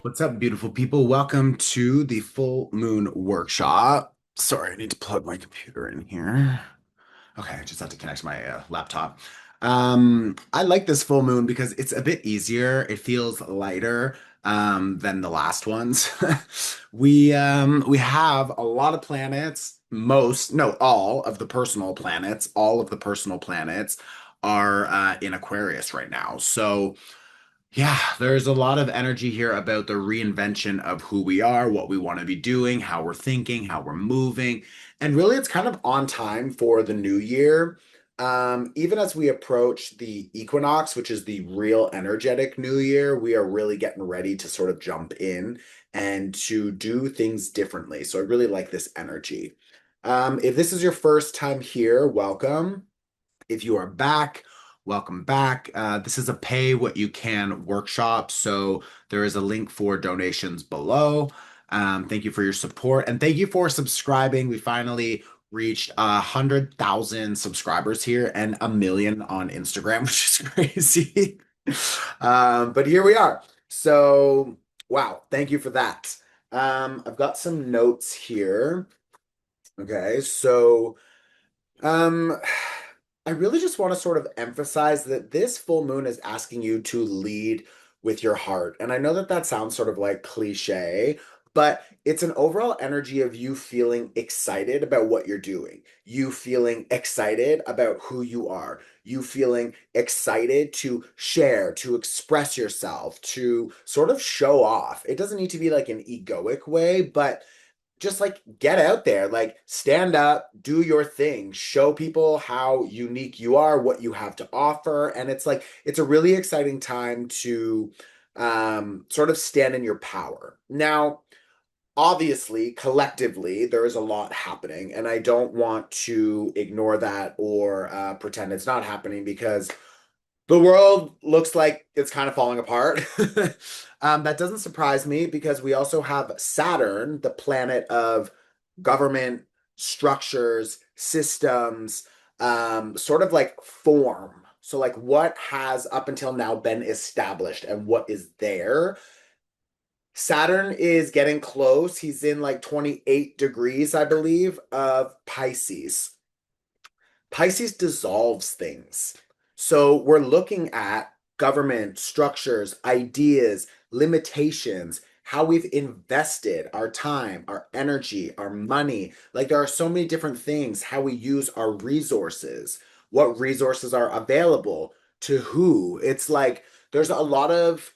What's up, beautiful people? Welcome to the full moon workshop. Sorry, I need to plug my computer in here. Okay, I just have to connect my laptop. I like this full moon because it's a bit easier. It feels lighter than the last ones. We have a lot of planets. No, all of the personal planets. All of the personal planets are in Aquarius right now. So. Yeah, there's a lot of energy here about the reinvention of who we are, what we want to be doing, how we're thinking, how we're moving. And really, it's kind of on time for the new year. Even as we approach the equinox, which is the real energetic new year, we are really getting ready to sort of jump in and to do things differently. So I really like this energy. If this is your first time here, welcome. If you are back, welcome back. This is a pay what you can workshop. So there is a link for donations below. Thank you for your support and thank you for subscribing. We finally reached 100,000 subscribers here and 1 million on Instagram, which is crazy. But here we are. So, wow, thank you for that. I've got some notes here. Okay, so. Um, I really just want to sort of emphasize that this full moon is asking you to lead with your heart. And I know that that sounds sort of like cliche, but it's an overall energy of you feeling excited about what you're doing, you feeling excited about who you are, you feeling excited to share, to express yourself, to sort of show off. It doesn't need to be like an egoic way, but just like get out there, like stand up, do your thing, show people how unique you are, what you have to offer. And it's like, it's a really exciting time to sort of stand in your power. Now, obviously, collectively, there is a lot happening, and I don't want to ignore that or pretend it's not happening because the world looks like it's kind of falling apart. That doesn't surprise me because we also have Saturn, the planet of government, structures, systems, sort of like form. So, like, what has up until now been established and what is there? Saturn is getting close. He's in like 28 degrees, I believe, of Pisces. Pisces dissolves things. So we're looking at government structures, ideas, limitations, how we've invested our time, our energy, our money. Like there are so many different things, how we use our resources, what resources are available to who. It's like there's a lot of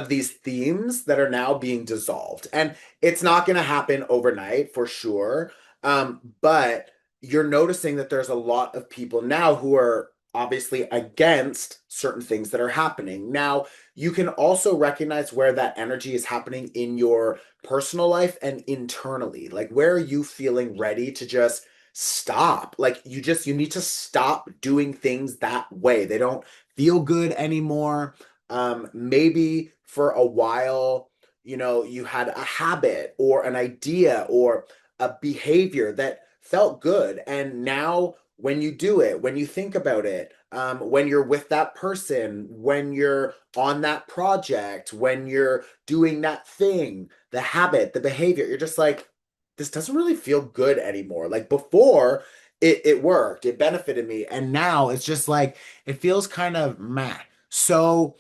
these themes that are now being dissolved. And it's not going to happen overnight for sure. But you're noticing that there's a lot of people now who are obviously against certain things that are happening. Now, you can also recognize where that energy is happening in your personal life and internally. Like, where are you feeling ready to just stop? Like, you need to stop doing things that way. They don't feel good anymore. Maybe for a while, you had a habit or an idea or a behavior that felt good. And now, when you do it, when you think about it, when you're with that person, when you're on that project, when you're doing that thing, the habit, the behavior, you're just like, this doesn't really feel good anymore. Like before, it worked, it benefited me. And now it's just like, it feels kind of meh. So,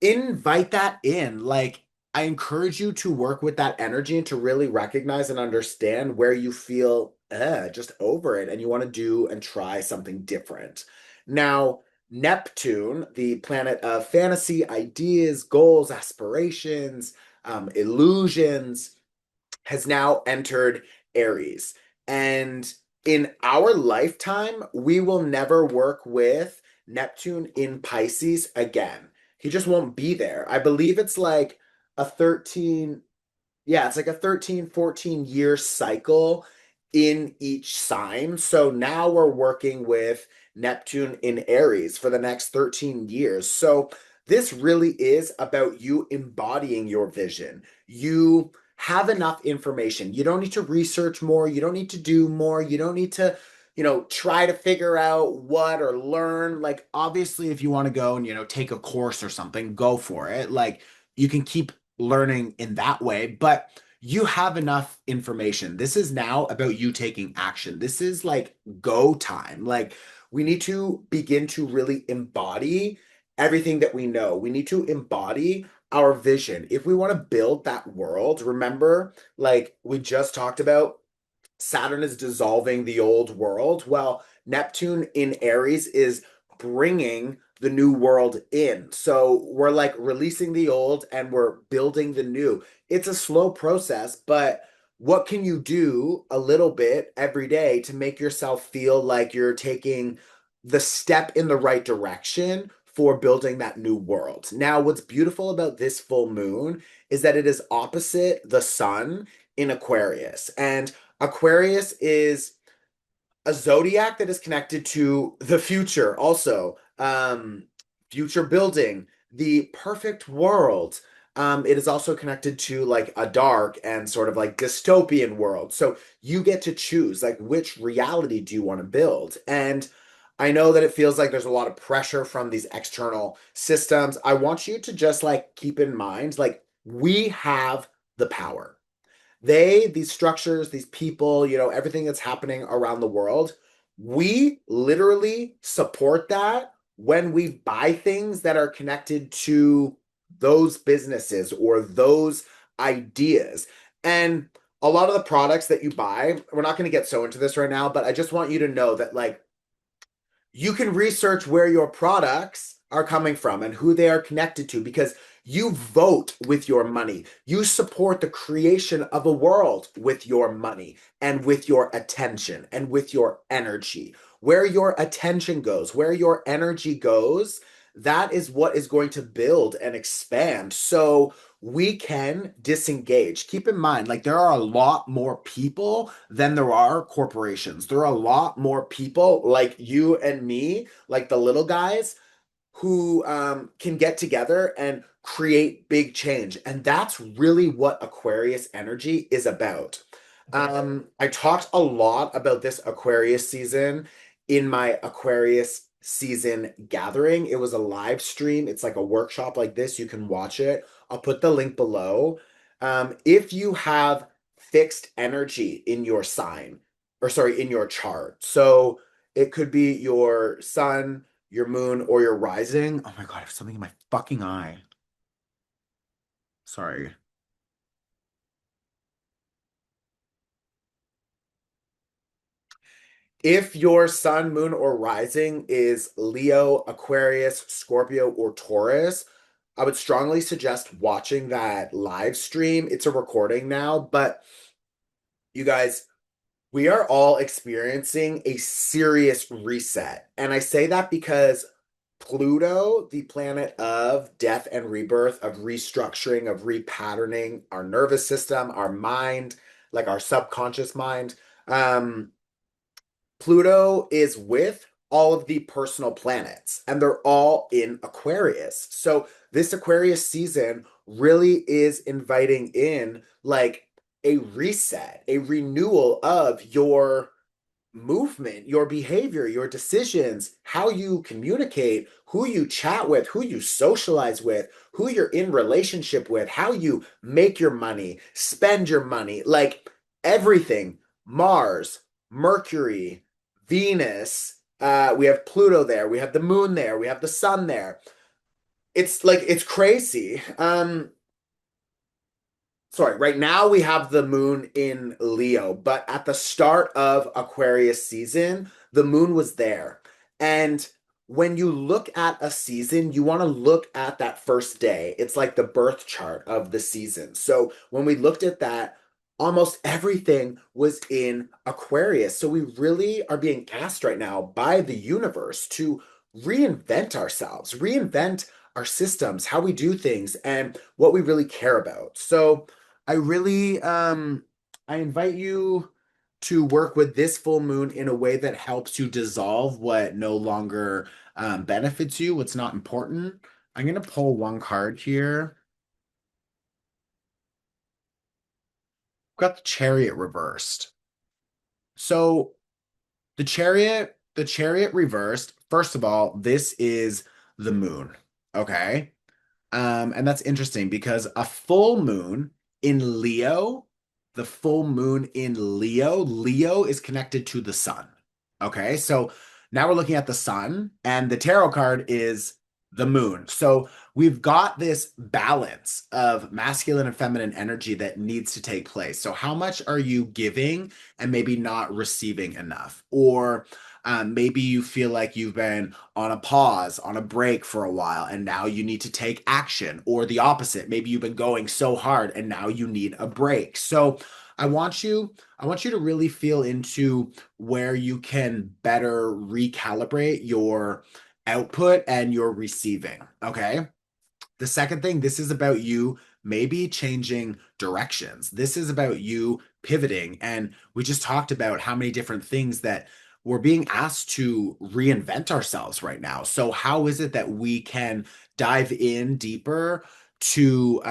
invite that in. Like, I encourage you to work with that energy and to really recognize and understand where you feel just over it and you want to do and try something different. Now, Neptune, the planet of fantasy, ideas, goals, aspirations, illusions, has now entered Aries. And in our lifetime, we will never work with Neptune in Pisces again. He just won't be there. I believe it's like a 13, yeah, it's like a 13, 14 year cycle in each sign. So now we're working with Neptune in Aries for the next 13 years. So this really is about you embodying your vision. You have enough information. You don't need to research more. You don't need to do more. You don't need to try to figure out what or learn. Like, obviously, if you want to go and, take a course or something, go for it. Like, you can keep learning in that way, but you have enough information. This is now about you taking action. This is like go time. Like, we need to begin to really embody everything that we know. We need to embody our vision. If we want to build that world, remember, like we just talked about, Saturn is dissolving the old world. Well, Neptune in Aries is bringing the new world in. So we're like releasing the old and we're building the new. It's a slow process, but what can you do a little bit every day to make yourself feel like you're taking the step in the right direction for building that new world? Now, what's beautiful about this full moon is that it is opposite the sun in Aquarius. And Aquarius is a zodiac that is connected to the future, also, future building, the perfect world. It is also connected to like a dark and sort of like dystopian world. So you get to choose like which reality do you want to build. And I know that it feels like there's a lot of pressure from these external systems. I want you to just like keep in mind, like, we have the power. These structures, these people, everything that's happening around the world, we literally support that when we buy things that are connected to those businesses or those ideas. And a lot of the products that you buy, we're not going to get so into this right now, but I just want you to know that, like, you can research where your products are coming from and who they are connected to, because you vote with your money. You support the creation of a world with your money and with your attention and with your energy. Where your attention goes, where your energy goes, that is what is going to build and expand. So we can disengage. Keep in mind, like, there are a lot more people than there are corporations. There are a lot more people like you and me, like the little guys, who can get together and create big change. And that's really what Aquarius energy is about. I talked a lot about this Aquarius season in my Aquarius season gathering. It was a live stream. It's like a workshop like this. You can watch it. I'll put the link below. If you have fixed energy in your sign, or sorry, in your chart. So it could be your sun, your moon, or your rising. Oh my God, I have something in my fucking eye. Sorry. If your sun, moon, or rising is Leo, Aquarius, Scorpio, or Taurus, I would strongly suggest watching that live stream. It's a recording now, but you guys, we are all experiencing a serious reset. And I say that because Pluto, the planet of death and rebirth, of restructuring, of repatterning our nervous system, our mind, like our subconscious mind, um, Pluto is with all of the personal planets, and they're all in Aquarius. So this Aquarius season really is inviting in like a reset, a renewal of your movement, your behavior, your decisions, how you communicate, who you chat with, who you socialize with, who you're in relationship with, how you make your money, spend your money, like everything. Mars, Mercury, Venus, we have Pluto there, we have the moon there, we have the sun there. It's like it's crazy. Sorry, right now we have the moon in Leo, but at the start of Aquarius season, the moon was there. And when you look at a season, you want to look at that first day. It's like the birth chart of the season. So when we looked at that, almost everything was in Aquarius. So we really are being asked right now by the universe to reinvent ourselves, reinvent our systems, how we do things, and what we really care about. So I really I invite you to work with this full moon in a way that helps you dissolve what no longer benefits you, what's not important. I'm gonna pull one card here. Got the Chariot reversed. So The chariot reversed. First of all, this is the moon. Okay. And that's interesting because a full moon in Leo, the full moon in Leo is connected to the sun. Okay, so now we're looking at the sun, and the tarot card is the moon. So we've got this balance of masculine and feminine energy that needs to take place. So, how much are you giving and maybe not receiving enough? Or maybe you feel like you've been on a pause, on a break for a while, and now you need to take action, or the opposite. Maybe you've been going so hard and now you need a break. So I want you, I want you to really feel into where you can better recalibrate your output and your receiving. Okay. The second thing, this is about you maybe changing directions. This is about you pivoting. And we just talked about how many different things that we're being asked to reinvent ourselves right now. So, how is it that we can dive in deeper to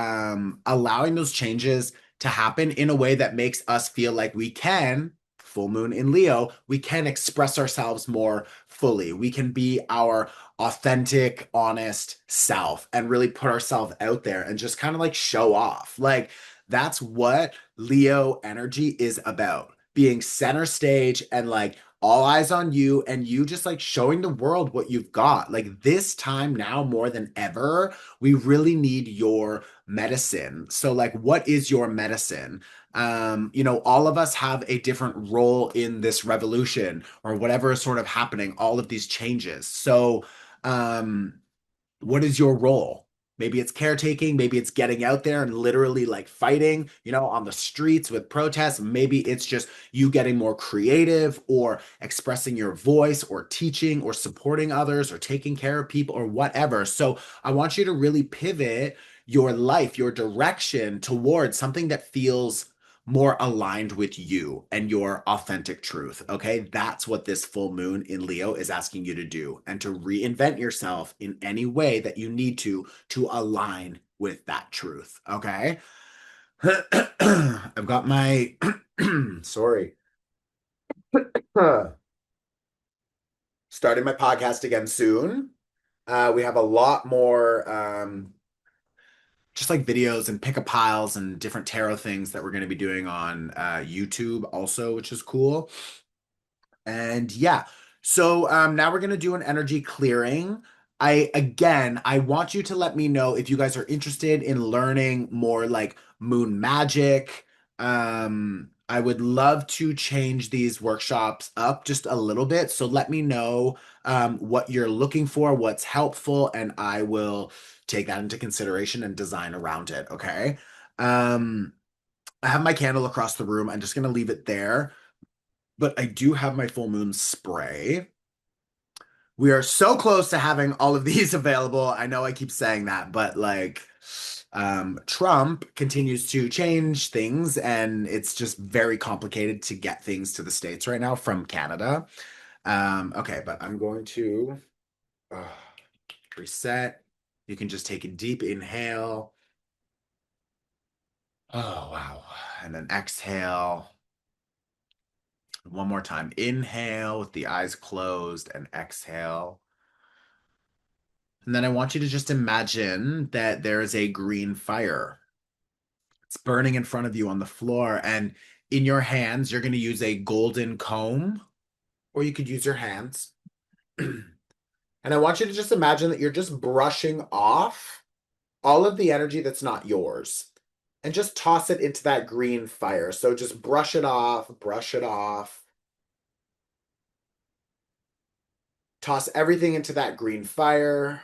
allowing those changes to happen in a way that makes us feel like we can? Full moon in Leo, we can express ourselves more fully. We can be our authentic, honest self and really put ourselves out there and just kind of like show off. Like that's what Leo energy is about. Being center stage and like all eyes on you and you just like showing the world what you've got. Like this time now more than ever, we really need your medicine. So like what is your medicine? All of us have a different role in this revolution or whatever is sort of happening, all of these changes. So um, what is your role? Maybe it's caretaking, maybe it's getting out there and literally like fighting, on the streets with protests. Maybe it's just you getting more creative or expressing your voice or teaching or supporting others or taking care of people or whatever. So I want you to really pivot your life, your direction towards something that feels more aligned with you and your authentic truth. Okay. That's what this full moon in Leo is asking you to do and to reinvent yourself in any way that you need to align with that truth. Okay. I've got my, sorry, starting my podcast again soon. We have a lot more just like videos and pick a piles and different tarot things that we're going to be doing on YouTube also, which is cool. And yeah, so now we're gonna do an energy clearing. I want you to let me know if you guys are interested in learning more like moon magic. I would love to change these workshops up just a little bit. So let me know what you're looking for, what's helpful, and I will take that into consideration and design around it. Okay. Um, I have my candle across the room. I'm just gonna leave it there, but I do have my full moon spray. We are so close to having all of these available. I know I keep saying that, but like Trump continues to change things, and it's just very complicated to get things to the States right now from Canada. Okay, but I'm going to uh, reset. You can just take a deep inhale. Oh, wow. And then exhale. One more time. Inhale with the eyes closed and exhale. And then I want you to just imagine that there is a green fire. It's burning in front of you on the floor. And in your hands, you're going to use a golden comb, or you could use your hands. And I want you to just imagine that you're just brushing off all of the energy that's not yours and just toss it into that green fire. So just brush it off, brush it off. Toss everything into that green fire.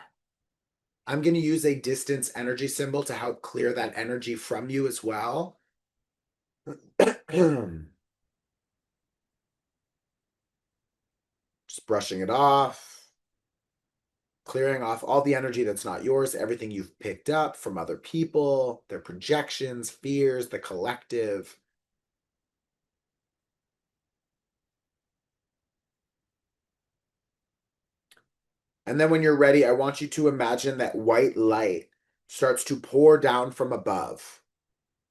I'm going to use a distance energy symbol to help clear that energy from you as well. Just brushing it off, clearing off all the energy that's not yours, everything you've picked up from other people, their projections, fears, the collective. And then when you're ready, I want you to imagine that white light starts to pour down from above.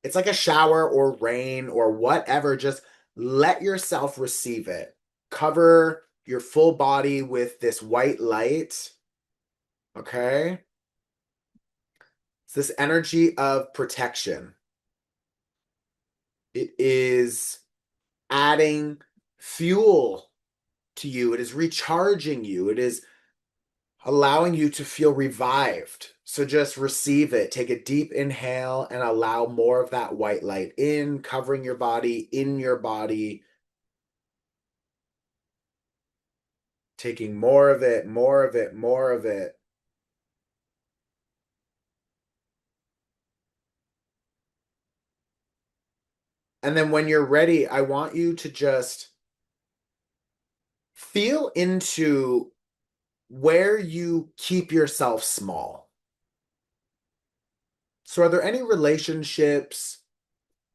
It's like a shower or rain or whatever. Just let yourself receive it. cover your full body with this white light. Okay? It's this energy of protection. It is adding fuel to you. It is recharging you. It is allowing you to feel revived. So just receive it. Take a deep inhale and allow more of that white light in, covering your body, in your body. Taking more of it, more of it, more of it. And then when you're ready, I want you to just feel into where you keep yourself small. So, are there any relationships,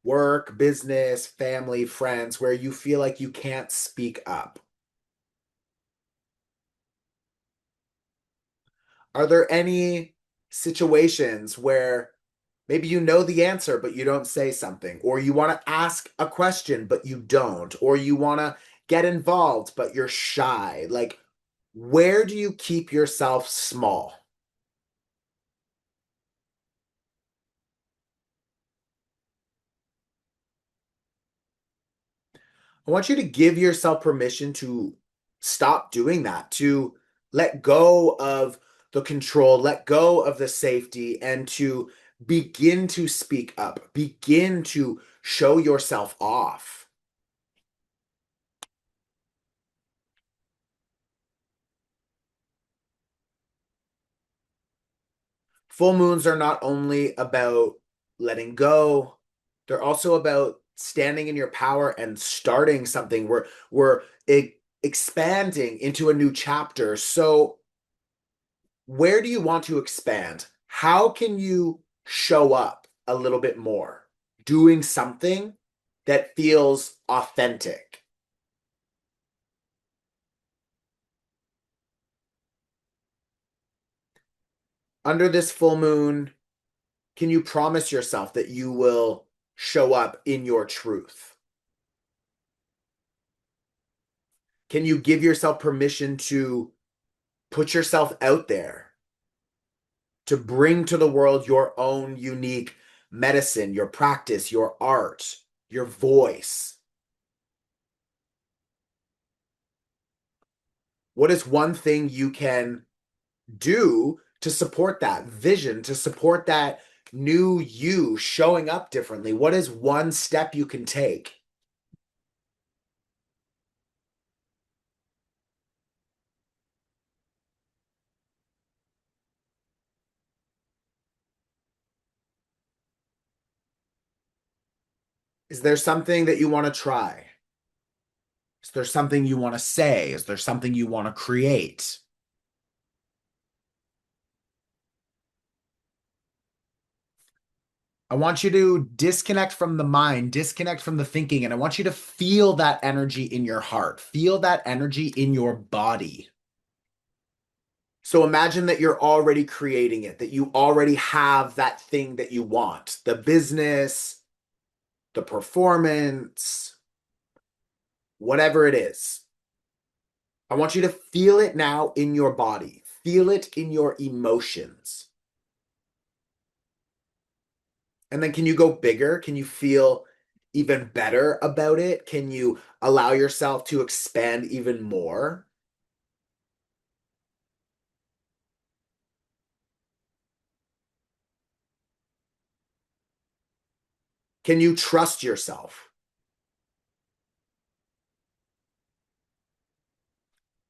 work, business, family, friends, where you feel like you can't speak up? Are there any situations where maybe you know the answer, but you don't say something, or you want to ask a question, but you don't, or you want to get involved, but you're shy? Like, where do you keep yourself small? I want you to give yourself permission to stop doing that, to let go of the control, let go of the safety, and to begin to speak up, begin to show yourself off. Full moons are not only about letting go, they're also about standing in your power and starting something. We're expanding into a new chapter. So where do you want to expand? How can you show up a little bit more? Doing something that feels authentic. Under this full moon, can you promise yourself that you will show up in your truth? Can you give yourself permission to put yourself out there, to bring to the world your own unique medicine, your practice, your art, your voice? What is one thing you can do to support that vision, to support that new you showing up differently? What is one step you can take? Is there something that you want to try? Is there something you want to say? Is there something you want to create? I want you to disconnect from the mind, disconnect from the thinking, and I want you to feel that energy in your heart, feel that energy in your body. So imagine that you're already creating it, that you already have that thing that you want, the business, the performance, whatever it is. I want you to feel it now in your body, feel it in your emotions. And then can you go bigger? Can you feel even better about it? Can you allow yourself to expand even more? Can you trust yourself?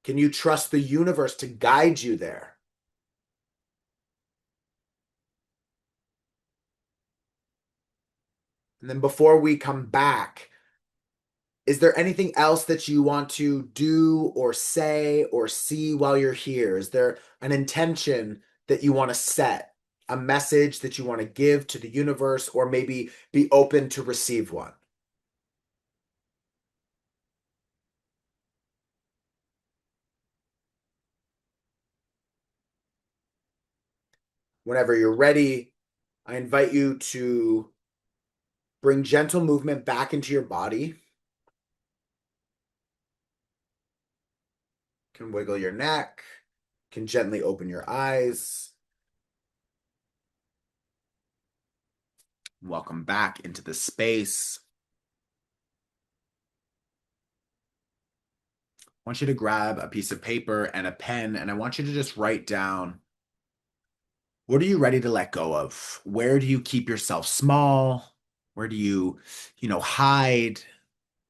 Can you trust the universe to guide you there? And then before we come back, is there anything else that you want to do or say or see while you're here? Is there an intention that you want to set, a message that you want to give to the universe, or maybe be open to receive one? Whenever you're ready, I invite you to bring gentle movement back into your body. Can wiggle your neck, can gently open your eyes. Welcome back into the space. I want you to grab a piece of paper and a pen, and I want you to just write down, what are you ready to let go of? Where do you keep yourself small? Where do you hide?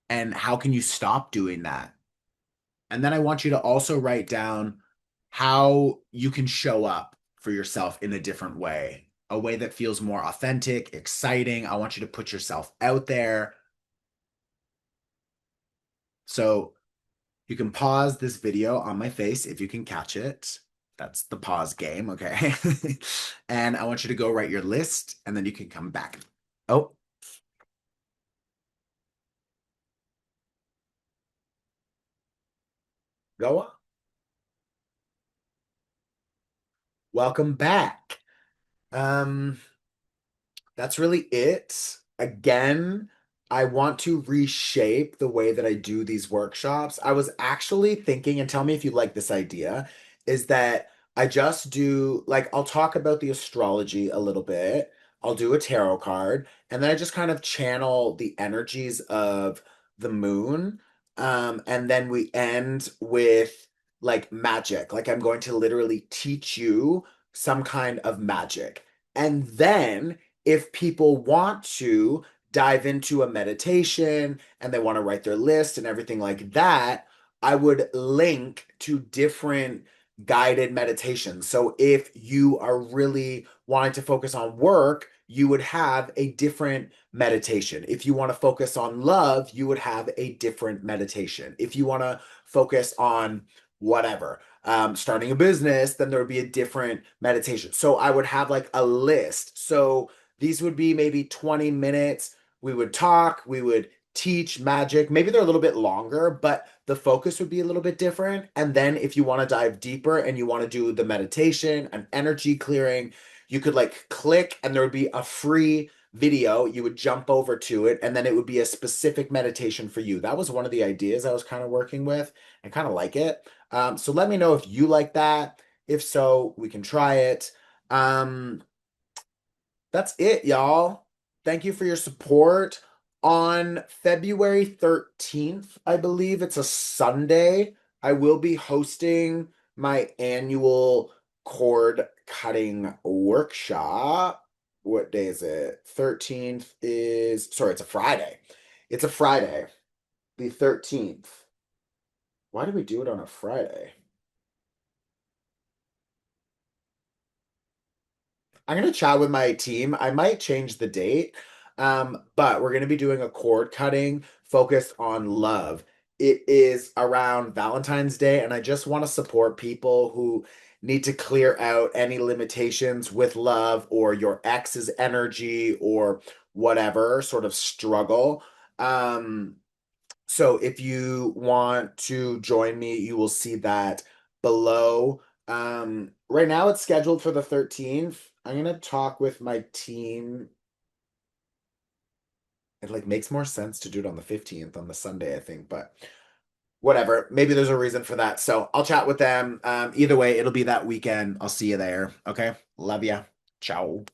And how can you stop doing that? And then I want you to also write down how you can show up for yourself in a different way, a way that feels more authentic, exciting. I want you to put yourself out there. So you can pause this video on my face if you can catch it. That's the pause game, okay? And I want you to go write your list and then you can come back. Oh, go on. Welcome back. Um, That's really it. Again, I want to reshape the way that I do these workshops. I was actually thinking, and tell me if you like this idea, is that I just do, like, I'll talk about the astrology a little bit. I'll do a tarot card, and then I just kind of channel the energies of the moon. And then we end with like magic. Like, I'm going to literally teach you some kind of magic. And then if people want to dive into a meditation and they want to write their list and everything like that, I would link to different guided meditations. So if you are really wanting to focus on work, you would have a different meditation. If you want to focus on love, you would have a different meditation. If you want to focus on whatever, starting a business, then there would be a different meditation. So I would have like a list. So these would be maybe 20 minutes. We would talk, we would teach magic. Maybe they're a little bit longer, but the focus would be a little bit different. And then if you want to dive deeper and you want to do the meditation and energy clearing, you could like click and there would be a free video. You would jump over to it and then it would be a specific meditation for you. That was one of the ideas I was kind of working with and kind of like it. So let me know if you like that. If so, we can try it. Um, that's it, y'all. Thank you for your support. On February 13th, I believe it's a Sunday, I will be hosting my annual cord cutting workshop. What day is it? 13th is, sorry, it's a Friday. It's a Friday, the 13th. Why do we do it on a Friday? I'm gonna chat with my team. I might change the date, but we're gonna be doing a cord cutting focused on love. It is around Valentine's Day, and I just want to support people who need to clear out any limitations with love or your ex's energy or whatever sort of struggle. Um, so if you want to join me, you will see that below. Right now it's scheduled for the 13th. I'm gonna talk with my team. It like makes more sense to do it on the 15th on the Sunday, I think, but whatever. Maybe there's a reason for that. So I'll chat with them. Either way, it'll be that weekend. I'll see you there. Okay. Love ya. Ciao.